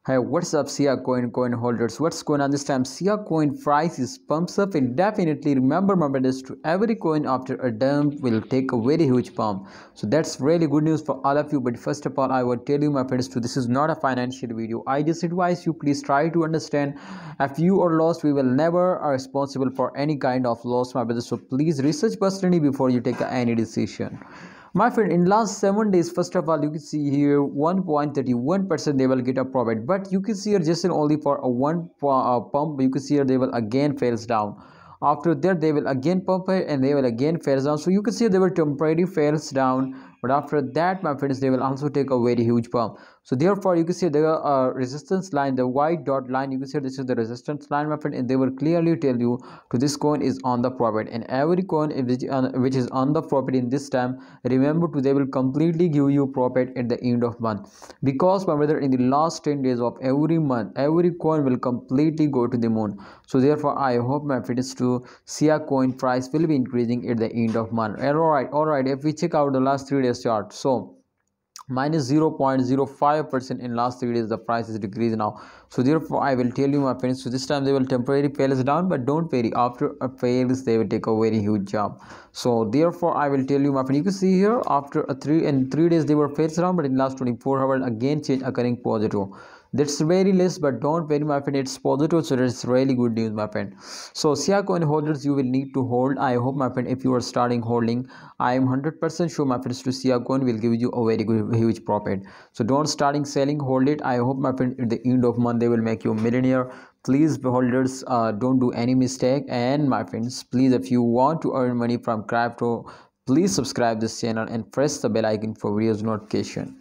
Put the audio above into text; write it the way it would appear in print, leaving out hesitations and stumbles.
Hey, what's up, coin holders? What's going on this time? Coin price is pumps up indefinitely. Remember, my brothers, to every coin after a dump will take a very huge pump. So that's really good news for all of you. But first of all, I will tell you, my friends, this is not a financial video. I just advise you, please try to understand. If you are lost, we will never are responsible for any kind of loss, my brothers. So please research personally before you take any decision. My friend, in last 7 days, first of all, you can see here 1.31% they will get a profit, but you can see here just only for a one pump. You can see here they will again fails down. After that, they will again pump it and they will again fails down. So you can see they will temporarily fails down, but after that, my friends, they will also take a very huge pump. So therefore, you can see the resistance line, the white dot line. You can see this is the resistance line, my friend, and they will clearly tell you to this coin is on the profit, and every coin which is on the profit in this time, remember to they will completely give you profit at the end of month, because my brother, in the last 10 days of every month, every coin will completely go to the moon. So therefore, I hope, my friends, to SiaCoin price will be increasing at the end of month. And all right, if we check out the last 3 days chart, so minus 0.05% in last 3 days the price is decreased now. So therefore, I will tell you, my friends, so this time they will temporarily fails down, but don't worry, after a fails they will take a very huge jump. So therefore, I will tell you, my friend, you can see here after a 3 days they were fails down, but in last 24 hours again change occurring positive. That's very less, but don't worry, my friend, it's positive, so that's really good news, my friend. So SiaCoin holders, you will need to hold. I hope, my friend, if you are starting holding, I am 100% sure, my friends, to SiaCoin will give you a very good huge profit. So don't starting selling, hold it. I hope, my friend, at the end of month they will make you a millionaire. Please, holders, don't do any mistake. And my friends, please, if you want to earn money from crypto, please subscribe this channel and press the bell icon for videos notification.